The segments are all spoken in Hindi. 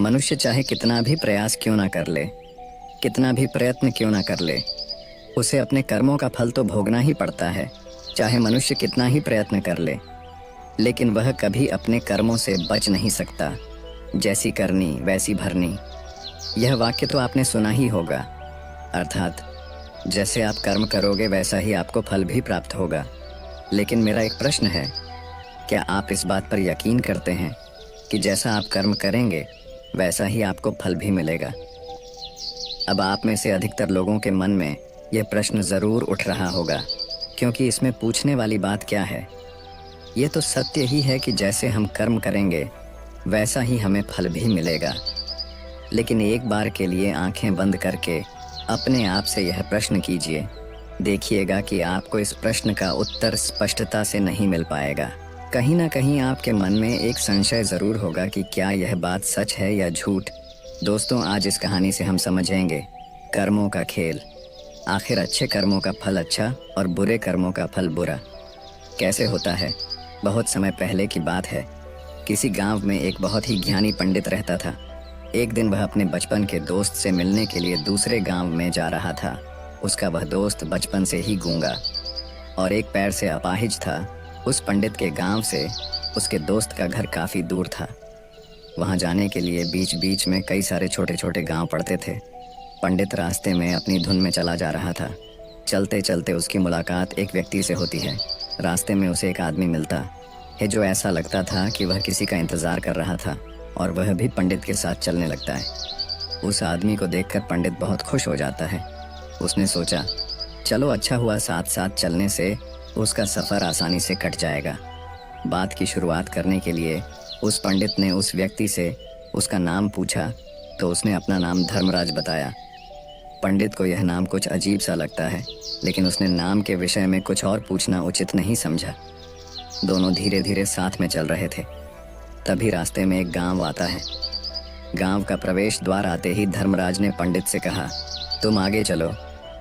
मनुष्य चाहे कितना भी प्रयास क्यों ना कर ले, कितना भी प्रयत्न क्यों ना कर ले, उसे अपने कर्मों का फल तो भोगना ही पड़ता है। चाहे मनुष्य कितना ही प्रयत्न कर ले, लेकिन वह कभी अपने कर्मों से बच नहीं सकता। जैसी करनी वैसी भरनी, यह वाक्य तो आपने सुना ही होगा। अर्थात जैसे आप कर्म करोगे वैसा ही आपको फल भी प्राप्त होगा। लेकिन मेरा एक प्रश्न है, क्या आप इस बात पर यकीन करते हैं कि जैसा आप कर्म करेंगे वैसा ही आपको फल भी मिलेगा? अब आप में से अधिकतर लोगों के मन में यह प्रश्न ज़रूर उठ रहा होगा, क्योंकि इसमें पूछने वाली बात क्या है? ये तो सत्य ही है कि जैसे हम कर्म करेंगे वैसा ही हमें फल भी मिलेगा। लेकिन एक बार के लिए आंखें बंद करके अपने आप से यह प्रश्न कीजिए, देखिएगा कि आपको इस प्रश्न का उत्तर स्पष्टता से नहीं मिल पाएगा। कहीं ना कहीं आपके मन में एक संशय ज़रूर होगा कि क्या यह बात सच है या झूठ। दोस्तों, आज इस कहानी से हम समझेंगे कर्मों का खेल। आखिर अच्छे कर्मों का फल अच्छा और बुरे कर्मों का फल बुरा कैसे होता है? बहुत समय पहले की बात है। किसी गांव में एक बहुत ही ज्ञानी पंडित रहता था। एक दिन वह अपने बचपन के दोस्त से मिलने के लिए दूसरे गांव में जा रहा था। उसका वह दोस्त बचपन से ही गूंगा और एक पैर से अपाहिज था। उस पंडित के गांव से उसके दोस्त का घर काफ़ी दूर था। वहां जाने के लिए बीच बीच में कई सारे छोटे छोटे गांव पड़ते थे। पंडित रास्ते में अपनी धुन में चला जा रहा था। चलते चलते उसकी मुलाकात एक व्यक्ति से होती है। रास्ते में उसे एक आदमी मिलता है जो ऐसा लगता था कि वह किसी का इंतज़ार कर रहा था, और वह भी पंडित के साथ चलने लगता है। उस आदमी को देखकर पंडित बहुत खुश हो जाता है। उसने सोचा, चलो अच्छा हुआ, साथ साथ चलने से उसका सफ़र आसानी से कट जाएगा। बात की शुरुआत करने के लिए उस पंडित ने उस व्यक्ति से उसका नाम पूछा तो उसने अपना नाम धर्मराज बताया। पंडित को यह नाम कुछ अजीब सा लगता है, लेकिन उसने नाम के विषय में कुछ और पूछना उचित नहीं समझा। दोनों धीरे धीरे साथ में चल रहे थे। तभी रास्ते में एक गांव आता है। गांव का प्रवेश द्वार आते ही धर्मराज ने पंडित से कहा, तुम आगे चलो,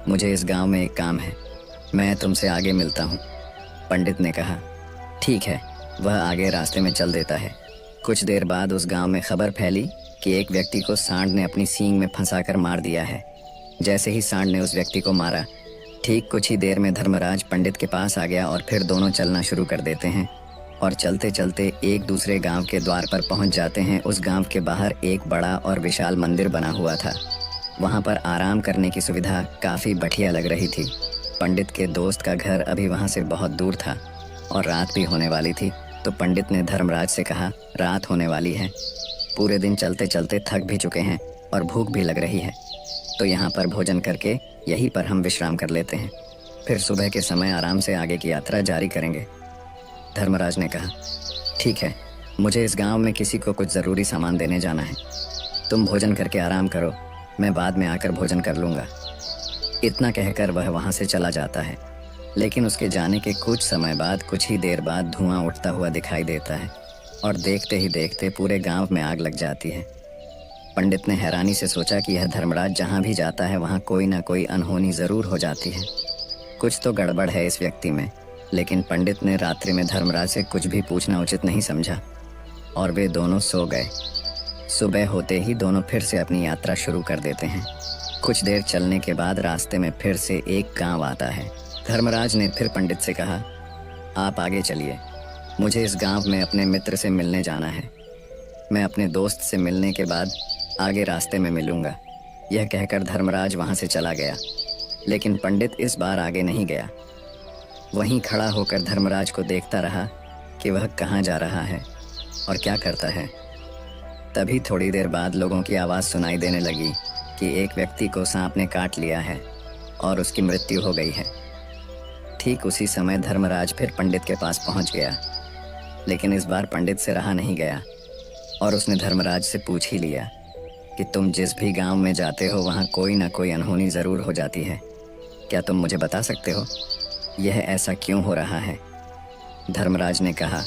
मुझे इस गांव में एक काम है, मैं तुमसे आगे मिलता हूँ। पंडित ने कहा, ठीक है। वह आगे रास्ते में चल देता है। कुछ देर बाद उस गांव में खबर फैली कि एक व्यक्ति को सांड ने अपनी सींग में फंसाकर मार दिया है। जैसे ही सांड ने उस व्यक्ति को मारा, ठीक कुछ ही देर में धर्मराज पंडित के पास आ गया और फिर दोनों चलना शुरू कर देते हैं और चलते चलते एक दूसरे गांव के द्वार पर पहुंच जाते हैं। उस गांव के बाहर एक बड़ा और विशाल मंदिर बना हुआ था। वहां पर आराम करने की सुविधा काफ़ी बढ़िया लग रही थी। पंडित के दोस्त का घर अभी वहां से बहुत दूर था और रात भी होने वाली थी। तो पंडित ने धर्मराज से कहा, रात होने वाली है, पूरे दिन चलते चलते थक भी चुके हैं और भूख भी लग रही है, तो यहाँ पर भोजन करके यहीं पर हम विश्राम कर लेते हैं, फिर सुबह के समय आराम से आगे की यात्रा जारी करेंगे। धर्मराज ने कहा, ठीक है, मुझे इस गांव में किसी को कुछ ज़रूरी सामान देने जाना है, तुम भोजन करके आराम करो, मैं बाद में आकर भोजन कर लूँगा। इतना कहकर वह वहाँ से चला जाता है। लेकिन उसके जाने के कुछ समय बाद, कुछ ही देर बाद धुआं उठता हुआ दिखाई देता है और देखते ही देखते पूरे गांव में आग लग जाती है। पंडित ने हैरानी से सोचा कि यह धर्मराज जहाँ भी जाता है वहाँ कोई ना कोई अनहोनी ज़रूर हो जाती है, कुछ तो गड़बड़ है इस व्यक्ति में। लेकिन पंडित ने रात्रि में धर्मराज से कुछ भी पूछना उचित नहीं समझा और वे दोनों सो गए। सुबह होते ही दोनों फिर से अपनी यात्रा शुरू कर देते हैं। कुछ देर चलने के बाद रास्ते में फिर से एक गांव आता है। धर्मराज ने फिर पंडित से कहा, आप आगे चलिए, मुझे इस गांव में अपने मित्र से मिलने जाना है, मैं अपने दोस्त से मिलने के बाद आगे रास्ते में मिलूंगा। यह कहकर धर्मराज वहां से चला गया। लेकिन पंडित इस बार आगे नहीं गया। वहीं खड़ा होकर धर्मराज को देखता रहा कि वह कहाँ जा रहा है और क्या करता है। तभी थोड़ी देर बाद लोगों की आवाज़ सुनाई देने लगी कि एक व्यक्ति को सांप ने काट लिया है और उसकी मृत्यु हो गई है। ठीक उसी समय धर्मराज फिर पंडित के पास पहुंच गया। लेकिन इस बार पंडित से रहा नहीं गया और उसने धर्मराज से पूछ ही लिया कि तुम जिस भी गांव में जाते हो वहां कोई ना कोई अनहोनी ज़रूर हो जाती है, क्या तुम मुझे बता सकते हो यह ऐसा क्यों हो रहा है? धर्मराज ने कहा,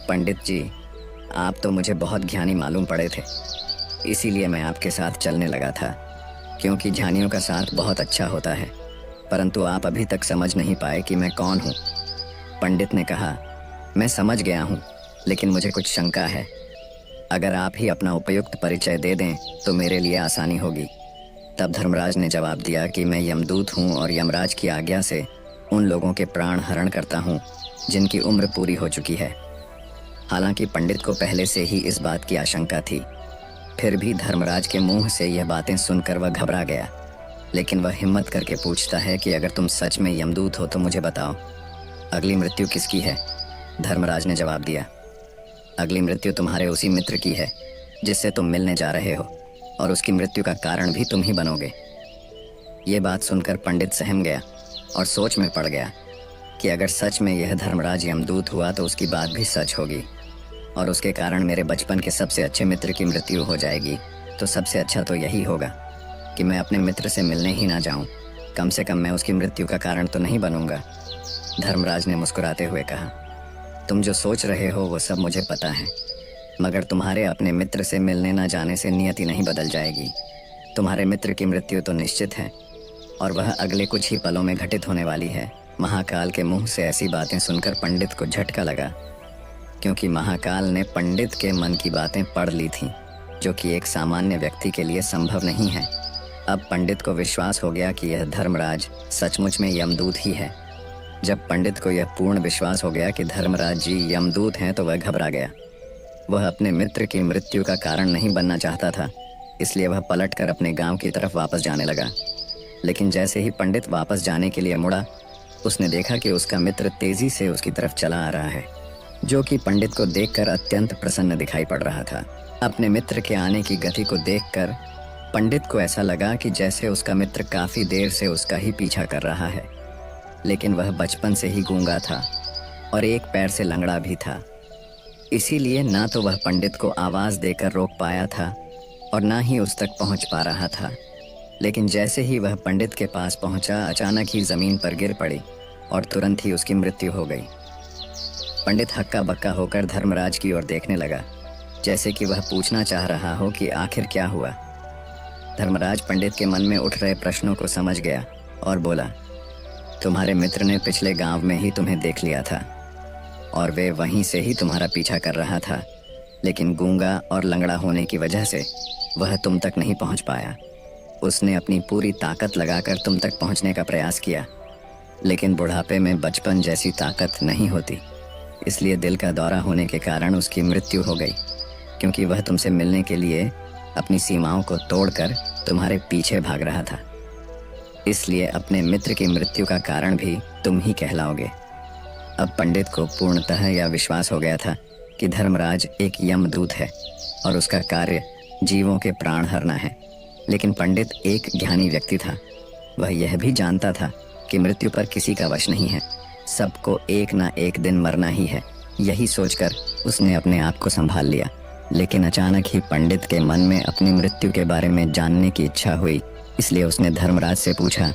पंडित जी, आप तो मुझे बहुत ज्ञानी मालूम पड़े थे, इसीलिए मैं आपके साथ चलने लगा था, क्योंकि ज्ञानियों का साथ बहुत अच्छा होता है, परंतु आप अभी तक समझ नहीं पाए कि मैं कौन हूँ। पंडित ने कहा, मैं समझ गया हूँ, लेकिन मुझे कुछ शंका है। अगर आप ही अपना उपयुक्त परिचय दे दें तो मेरे लिए आसानी होगी। तब धर्मराज ने जवाब दिया कि मैं यमदूत हूँ और यमराज की आज्ञा से उन लोगों के प्राण हरण करता हूँ जिनकी उम्र पूरी हो चुकी है। हालांकि पंडित को पहले से ही इस बात की आशंका थी, फिर भी धर्मराज के मुंह से यह बातें सुनकर वह घबरा गया। लेकिन वह हिम्मत करके पूछता है कि अगर तुम सच में यमदूत हो तो मुझे बताओ, अगली मृत्यु किसकी है? धर्मराज ने जवाब दिया, अगली मृत्यु तुम्हारे उसी मित्र की है जिससे तुम मिलने जा रहे हो, और उसकी मृत्यु का कारण भी तुम ही बनोगे। ये बात सुनकर पंडित सहम गया और सोच में पड़ गया कि अगर सच में यह धर्मराज यमदूत हुआ तो उसकी बात भी सच होगी और उसके कारण मेरे बचपन के सबसे अच्छे मित्र की मृत्यु हो जाएगी। तो सबसे अच्छा तो यही होगा कि मैं अपने मित्र से मिलने ही ना जाऊं। कम से कम मैं उसकी मृत्यु का कारण तो नहीं बनूंगा। धर्मराज ने मुस्कुराते हुए कहा, तुम जो सोच रहे हो वो सब मुझे पता है, मगर तुम्हारे अपने मित्र से मिलने ना जाने से नियति नहीं बदल जाएगी। तुम्हारे मित्र की मृत्यु तो निश्चित है और वह अगले कुछ ही पलों में घटित होने वाली है। महाकाल के मुंह से ऐसी बातें सुनकर पंडित को झटका लगा, क्योंकि महाकाल ने पंडित के मन की बातें पढ़ ली थीं, जो कि एक सामान्य व्यक्ति के लिए संभव नहीं है। अब पंडित को विश्वास हो गया कि यह धर्मराज सचमुच में यमदूत ही है। जब पंडित को यह पूर्ण विश्वास हो गया कि धर्मराज जी यमदूत हैं तो वह घबरा गया। वह अपने मित्र की मृत्यु का कारण नहीं बनना चाहता था, इसलिए वह पलटकर अपने गांव की तरफ वापस जाने लगा। लेकिन जैसे ही पंडित वापस जाने के लिए मुड़ा, उसने देखा कि उसका मित्र तेजी से उसकी तरफ चला आ रहा है, जो कि पंडित को देखकर अत्यंत प्रसन्न दिखाई पड़ रहा था। अपने मित्र के आने की गति को देखकर पंडित को ऐसा लगा कि जैसे उसका मित्र काफी देर से उसका ही पीछा कर रहा है, लेकिन वह बचपन से ही गूंगा था और एक पैर से लंगड़ा भी था। इसीलिए ना तो वह पंडित को आवाज देकर रोक पाया था और ना ही उस तक पहुंच पा रहा था। लेकिन जैसे ही वह पंडित के पास पहुंचा, अचानक ही जमीन पर गिर पड़ी और तुरंत ही उसकी मृत्यु हो गई। पंडित हक्का बक्का होकर धर्मराज की ओर देखने लगा, जैसे कि वह पूछना चाह रहा हो कि आखिर क्या हुआ। धर्मराज पंडित के मन में उठ रहे प्रश्नों को समझ गया और बोला, तुम्हारे मित्र ने पिछले गांव में ही तुम्हें देख लिया था और वे वहीं से ही तुम्हारा पीछा कर रहा था, लेकिन गूंगा और लंगड़ा होने की वजह से वह तुम तक नहीं पहुंच पाया। उसने अपनी पूरी ताकत लगाकर तुम तक पहुंचने का प्रयास किया, लेकिन बुढ़ापे में बचपन जैसी ताकत नहीं होती, इसलिए दिल का दौरा होने के कारण उसकी मृत्यु हो गई, क्योंकि वह तुमसे मिलने के लिए अपनी सीमाओं को तोड़कर तुम्हारे पीछे भाग रहा था। इसलिए अपने मित्र की मृत्यु का कारण भी तुम ही कहलाओगे। अब पंडित को पूर्णतः यह विश्वास हो गया था कि धर्मराज एक यमदूत है और उसका कार्य जीवों के प्राण हरना है। लेकिन पंडित एक ज्ञानी व्यक्ति था। वह यह भी जानता था कि मृत्यु पर किसी का वश नहीं है, सबको एक ना एक दिन मरना ही है। यही सोचकर उसने अपने आप को संभाल लिया। लेकिन अचानक ही पंडित के मन में अपनी मृत्यु के बारे में जानने की इच्छा हुई, इसलिए उसने धर्मराज से पूछा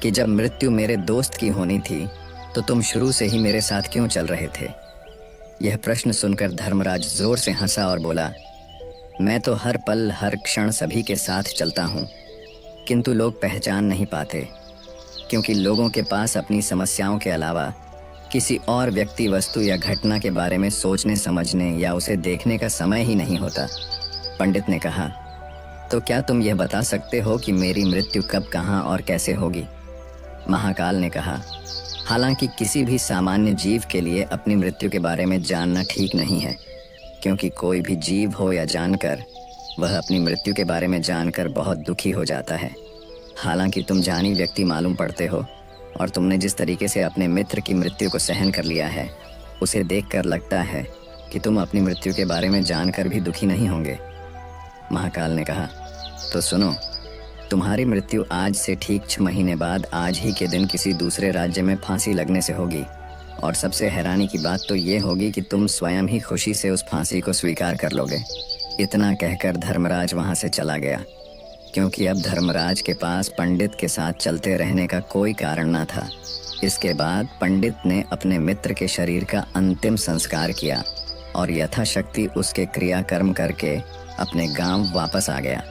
कि जब मृत्यु मेरे दोस्त की होनी थी तो तुम शुरू से ही मेरे साथ क्यों चल रहे थे? यह प्रश्न सुनकर धर्मराज जोर से हंसा और बोला, मैं तो हर पल हर क्षण सभी के साथ चलता हूँ, किंतु लोग पहचान नहीं पाते, क्योंकि लोगों के पास अपनी समस्याओं के अलावा किसी और व्यक्ति, वस्तु या घटना के बारे में सोचने समझने या उसे देखने का समय ही नहीं होता। पंडित ने कहा, तो क्या तुम यह बता सकते हो कि मेरी मृत्यु कब, कहाँ और कैसे होगी? महाकाल ने कहा, हालांकि किसी भी सामान्य जीव के लिए अपनी मृत्यु के बारे में जानना ठीक नहीं है, क्योंकि कोई भी जीव हो या जानकर, वह अपनी मृत्यु के बारे में जानकर बहुत दुखी हो जाता है। हालांकि तुम जानी व्यक्ति मालूम पड़ते हो और तुमने जिस तरीके से अपने मित्र की मृत्यु को सहन कर लिया है, उसे देखकर लगता है कि तुम अपनी मृत्यु के बारे में जानकर भी दुखी नहीं होंगे। महाकाल ने कहा, तो सुनो, तुम्हारी मृत्यु आज से ठीक 6 महीने बाद आज ही के दिन किसी दूसरे राज्य में फांसी लगने से होगी, और सबसे हैरानी की बात तो ये होगी कि तुम स्वयं ही खुशी से उस फांसी को स्वीकार कर लोगे। इतना कहकर धर्मराज वहां से चला गया, क्योंकि अब धर्मराज के पास पंडित के साथ चलते रहने का कोई कारण न था। इसके बाद पंडित ने अपने मित्र के शरीर का अंतिम संस्कार किया और यथाशक्ति उसके क्रियाकर्म करके अपने गांव वापस आ गया।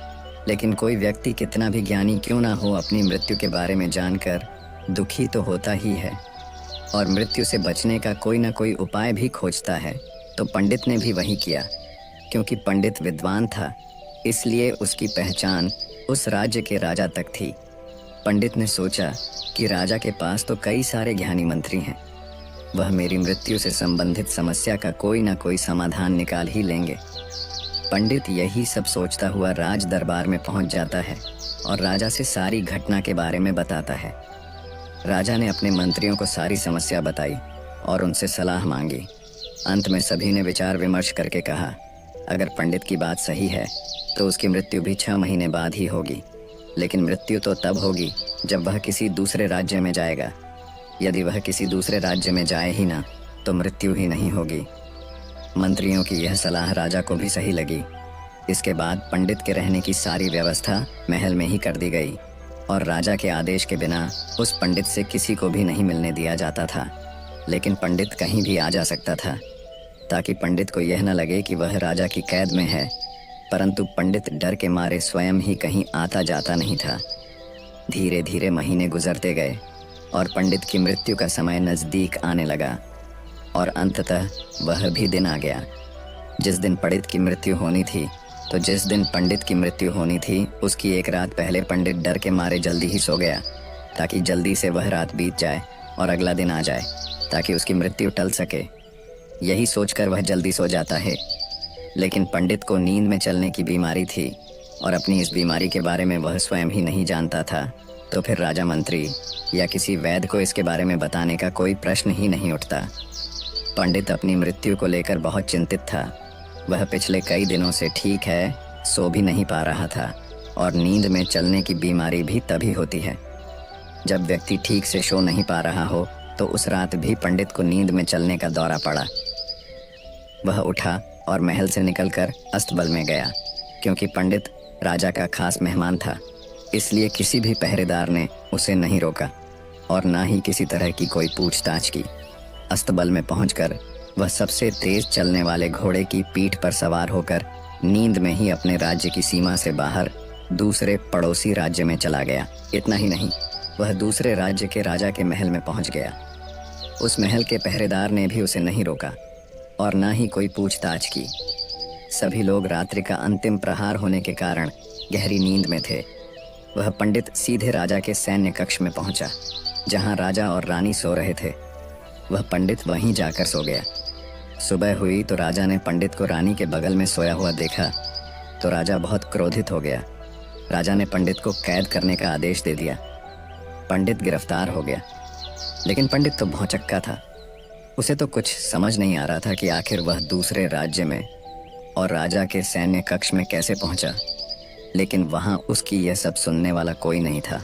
लेकिन कोई व्यक्ति कितना भी ज्ञानी क्यों ना हो, अपनी मृत्यु के बारे में जानकर दुखी तो होता ही है और मृत्यु से बचने का कोई ना कोई उपाय भी खोजता है। तो पंडित ने भी वही किया, क्योंकि पंडित विद्वान था, इसलिए उसकी पहचान उस राज्य के राजा तक थी। पंडित ने सोचा कि राजा के पास तो कई सारे ज्ञानी मंत्री हैं, वह मेरी मृत्यु से संबंधित समस्या का कोई ना कोई समाधान निकाल ही लेंगे। पंडित यही सब सोचता हुआ राज दरबार में पहुंच जाता है और राजा से सारी घटना के बारे में बताता है। राजा ने अपने मंत्रियों को सारी समस्या बताई और उनसे सलाह मांगी। अंत में सभी ने विचार विमर्श करके कहा, अगर पंडित की बात सही है तो उसकी मृत्यु भी 6 महीने बाद ही होगी, लेकिन मृत्यु तो तब होगी जब वह किसी दूसरे राज्य में जाएगा। यदि वह किसी दूसरे राज्य में जाए ही ना तो मृत्यु ही नहीं होगी। मंत्रियों की यह सलाह राजा को भी सही लगी। इसके बाद पंडित के रहने की सारी व्यवस्था महल में ही कर दी गई और राजा के आदेश के बिना उस पंडित से किसी को भी नहीं मिलने दिया जाता था। लेकिन पंडित कहीं भी आ जा सकता था, ताकि पंडित को यह न लगे कि वह राजा की कैद में है। परंतु पंडित डर के मारे स्वयं ही कहीं आता जाता नहीं था। धीरे धीरे महीने गुजरते गए और पंडित की मृत्यु का समय नज़दीक आने लगा और अंततः वह भी दिन आ गया जिस दिन पंडित की मृत्यु होनी थी। तो जिस दिन पंडित की मृत्यु होनी थी उसकी एक रात पहले पंडित डर के मारे जल्दी ही सो गया, ताकि जल्दी से वह रात बीत जाए और अगला दिन आ जाए, ताकि उसकी मृत्यु टल सके। यही सोचकर वह जल्दी सो जाता है। लेकिन पंडित को नींद में चलने की बीमारी थी और अपनी इस बीमारी के बारे में वह स्वयं ही नहीं जानता था। तो फिर राजा मंत्री या किसी वैद्य को इसके बारे में बताने का कोई प्रश्न ही नहीं उठता। पंडित अपनी मृत्यु को लेकर बहुत चिंतित था। वह पिछले कई दिनों से ठीक है, सो भी नहीं पा रहा था और नींद में चलने की बीमारी भी तभी होती है जब व्यक्ति ठीक से सो नहीं पा रहा हो। तो उस रात भी पंडित को नींद में चलने का दौरा पड़ा। वह उठा और महल से निकलकर अस्तबल में गया। क्योंकि पंडित राजा का खास मेहमान था, इसलिए किसी भी पहरेदार ने उसे नहीं रोका और ना ही किसी तरह की कोई पूछताछ की। अस्तबल में पहुंचकर वह सबसे तेज चलने वाले घोड़े की पीठ पर सवार होकर नींद में ही अपने राज्य की सीमा से बाहर दूसरे पड़ोसी राज्य में चला गया। इतना ही नहीं, वह दूसरे राज्य के राजा के महल में पहुंच गया। उस महल के पहरेदार ने भी उसे नहीं रोका और ना ही कोई पूछताछ की। सभी लोग रात्रि का अंतिम प्रहार होने के कारण गहरी नींद में थे। वह पंडित सीधे राजा के सैन्य कक्ष में पहुंचा, जहां राजा और रानी सो रहे थे। वह पंडित वहीं जाकर सो गया। सुबह हुई तो राजा ने पंडित को रानी के बगल में सोया हुआ देखा तो राजा बहुत क्रोधित हो गया। राजा ने पंडित को कैद करने का आदेश दे दिया। पंडित गिरफ्तार हो गया, लेकिन पंडित तो भौंचक्का था। उसे तो कुछ समझ नहीं आ रहा था कि आखिर वह दूसरे राज्य में और राजा के सैन्य कक्ष में कैसे पहुंचा। लेकिन वहां उसकी यह सब सुनने वाला कोई नहीं था।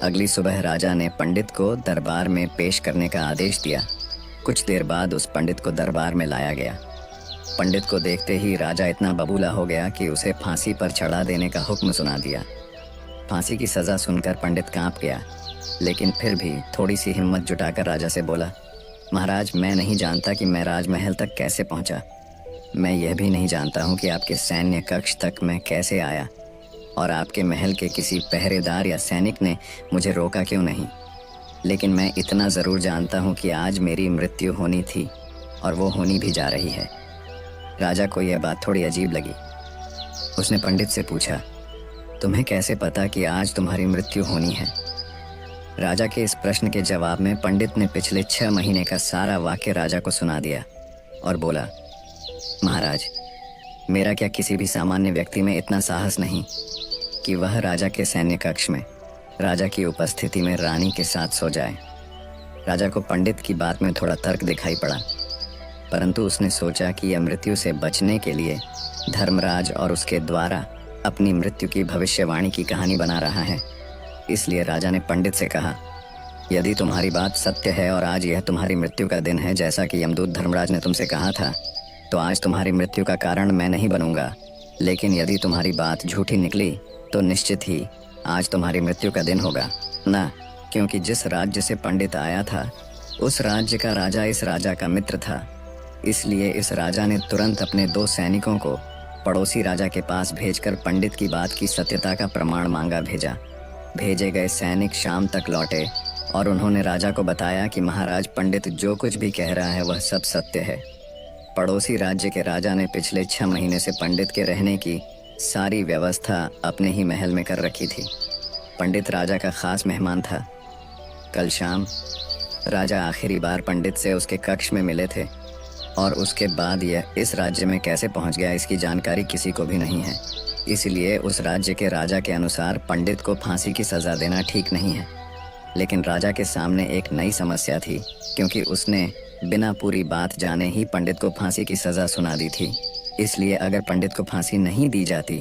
अगली सुबह राजा ने पंडित को दरबार में पेश करने का आदेश दिया। कुछ देर बाद उस पंडित को दरबार में लाया गया। पंडित को देखते ही राजा इतना बबूला हो गया कि उसे फांसी पर चढ़ा देने का हुक्म सुना दिया। फांसी की सज़ा सुनकर पंडित कांप गया, लेकिन फिर भी थोड़ी सी हिम्मत जुटाकर राजा से बोला, महाराज, मैं नहीं जानता कि मैं राजमहल तक कैसे पहुंचा। मैं यह भी नहीं जानता हूं कि आपके सैन्य कक्ष तक मैं कैसे आया और आपके महल के किसी पहरेदार या सैनिक ने मुझे रोका क्यों नहीं। लेकिन मैं इतना ज़रूर जानता हूं कि आज मेरी मृत्यु होनी थी और वो होनी भी जा रही है। राजा को यह बात थोड़ी अजीब लगी। उसने पंडित से पूछा, तुम्हें कैसे पता कि आज तुम्हारी मृत्यु होनी है? राजा के इस प्रश्न के जवाब में पंडित ने पिछले 6 महीने का सारा वाक्य राजा को सुना दिया और बोला, महाराज, मेरा क्या किसी भी सामान्य व्यक्ति में इतना साहस नहीं कि वह राजा के सैन्य कक्ष में राजा की उपस्थिति में रानी के साथ सो जाए। राजा को पंडित की बात में थोड़ा तर्क दिखाई पड़ा, परंतु उसने सोचा कि यह मृत्यु से बचने के लिए धर्मराज और उसके द्वारा अपनी मृत्यु की भविष्यवाणी की कहानी बना रहा है। इसलिए राजा ने पंडित से कहा, यदि तुम्हारी बात सत्य है और आज यह तुम्हारी मृत्यु का दिन है जैसा कि यमदूत धर्मराज ने तुमसे कहा था, तो आज तुम्हारी मृत्यु का कारण मैं नहीं बनूंगा। लेकिन यदि तुम्हारी बात झूठी निकली तो निश्चित ही आज तुम्हारी मृत्यु का दिन होगा ना, क्योंकि जिस राज्य से पंडित आया था उस राज्य का राजा इस राजा का मित्र था। इसलिए इस राजा ने तुरंत अपने 2 सैनिकों को पड़ोसी राजा के पास भेजकर पंडित की बात की सत्यता का प्रमाण मांगा भेजा। भेजे गए सैनिक शाम तक लौटे और उन्होंने राजा को बताया कि महाराज, पंडित जो कुछ भी कह रहा है वह सब सत्य है। पड़ोसी राज्य के राजा ने पिछले 6 महीने से पंडित के रहने की सारी व्यवस्था अपने ही महल में कर रखी थी। पंडित राजा का खास मेहमान था। कल शाम राजा आखिरी बार पंडित से उसके कक्ष में मिले थे और उसके बाद यह इस राज्य में कैसे पहुंच गया इसकी जानकारी किसी को भी नहीं है। इसलिए उस राज्य के राजा के अनुसार पंडित को फांसी की सज़ा देना ठीक नहीं है। लेकिन राजा के सामने एक नई समस्या थी, क्योंकि उसने बिना पूरी बात जाने ही पंडित को फांसी की सज़ा सुना दी थी। इसलिए अगर पंडित को फांसी नहीं दी जाती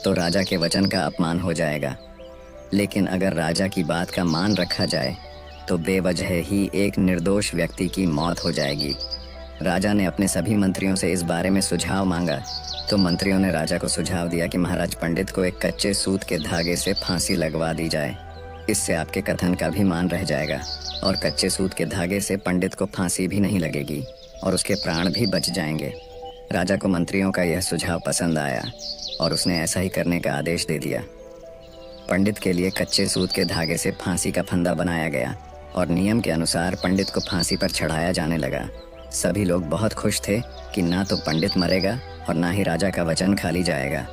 तो राजा के वचन का अपमान हो जाएगा। लेकिन अगर राजा की बात का मान रखा जाए तो बेवजह ही एक निर्दोष व्यक्ति की मौत हो जाएगी। राजा ने अपने सभी मंत्रियों से इस बारे में सुझाव मांगा तो मंत्रियों ने राजा को सुझाव दिया कि महाराज, पंडित को एक कच्चे सूत के धागे से फांसी लगवा दी जाए। इससे आपके कथन का भी मान रह जाएगा और कच्चे सूत के धागे से पंडित को फांसी भी नहीं लगेगी और उसके प्राण भी बच जाएंगे। राजा को मंत्रियों का यह सुझाव पसंद आया और उसने ऐसा ही करने का आदेश दे दिया। पंडित के लिए कच्चे सूत के धागे से फांसी का फंदा बनाया गया और नियम के अनुसार पंडित को फांसी पर चढ़ाया जाने लगा। सभी लोग बहुत खुश थे कि ना तो पंडित मरेगा और ना ही राजा का वचन खाली जाएगा।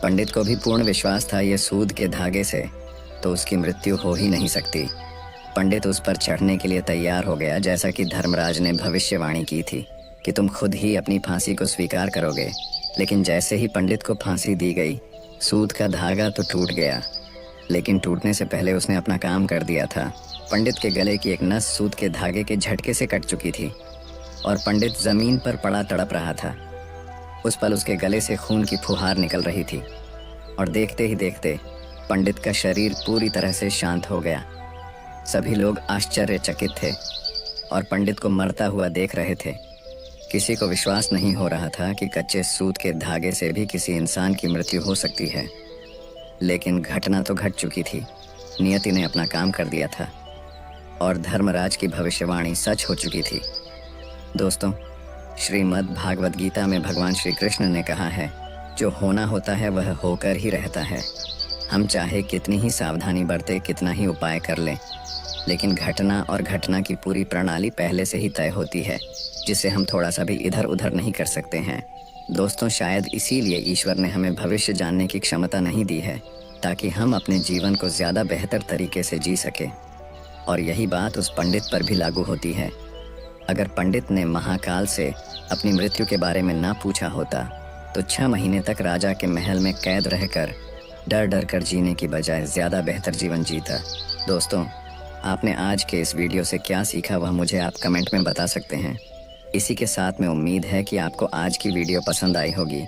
पंडित को भी पूर्ण विश्वास था ये सूद के धागे से तो उसकी मृत्यु हो ही नहीं सकती। पंडित उस पर चढ़ने के लिए तैयार हो गया, जैसा कि धर्मराज ने भविष्यवाणी की थी कि तुम खुद ही अपनी फांसी को स्वीकार करोगे। लेकिन जैसे ही पंडित को फांसी दी गई, सूद का धागा तो टूट गया, लेकिन टूटने से पहले उसने अपना काम कर दिया था। पंडित के गले की एक नस सूद के धागे के झटके से कट चुकी थी और पंडित जमीन पर पड़ा तड़प रहा था। उस पल उसके गले से खून की फुहार निकल रही थी और देखते ही देखते पंडित का शरीर पूरी तरह से शांत हो गया। सभी लोग आश्चर्यचकित थे और पंडित को मरता हुआ देख रहे थे। किसी को विश्वास नहीं हो रहा था कि कच्चे सूत के धागे से भी किसी इंसान की मृत्यु हो सकती है। लेकिन घटना तो घट चुकी थी। नियति ने अपना काम कर दिया था और धर्मराज की भविष्यवाणी सच हो चुकी थी। दोस्तों, श्रीमद् भागवत गीता में भगवान श्री कृष्ण ने कहा है, जो होना होता है वह होकर ही रहता है। हम चाहे कितनी ही सावधानी बरते, कितना ही उपाय कर लें, लेकिन घटना और घटना की पूरी प्रणाली पहले से ही तय होती है, जिसे हम थोड़ा सा भी इधर उधर नहीं कर सकते हैं। दोस्तों, शायद इसीलिए ईश्वर ने हमें भविष्य जानने की क्षमता नहीं दी है, ताकि हम अपने जीवन को ज़्यादा बेहतर तरीके से जी सके। और यही बात उस पंडित पर भी लागू होती है। अगर पंडित ने महाकाल से अपनी मृत्यु के बारे में ना पूछा होता तो 6 महीने तक राजा के महल में कैद रहकर डर डर कर जीने की बजाय ज़्यादा बेहतर जीवन जीता। दोस्तों, आपने आज के इस वीडियो से क्या सीखा वह मुझे आप कमेंट में बता सकते हैं। इसी के साथ में उम्मीद है कि आपको आज की वीडियो पसंद आई होगी,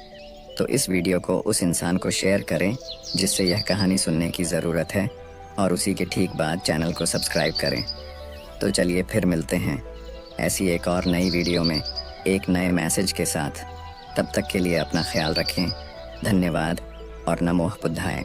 तो इस वीडियो को उस इंसान को शेयर करें जिससे यह कहानी सुनने की ज़रूरत है और उसी के ठीक बाद चैनल को सब्सक्राइब करें। तो चलिए फिर मिलते हैं ऐसी एक और नई वीडियो में एक नए मैसेज के साथ। तब तक के लिए अपना ख्याल रखें। धन्यवाद और नमो बुद्धाय।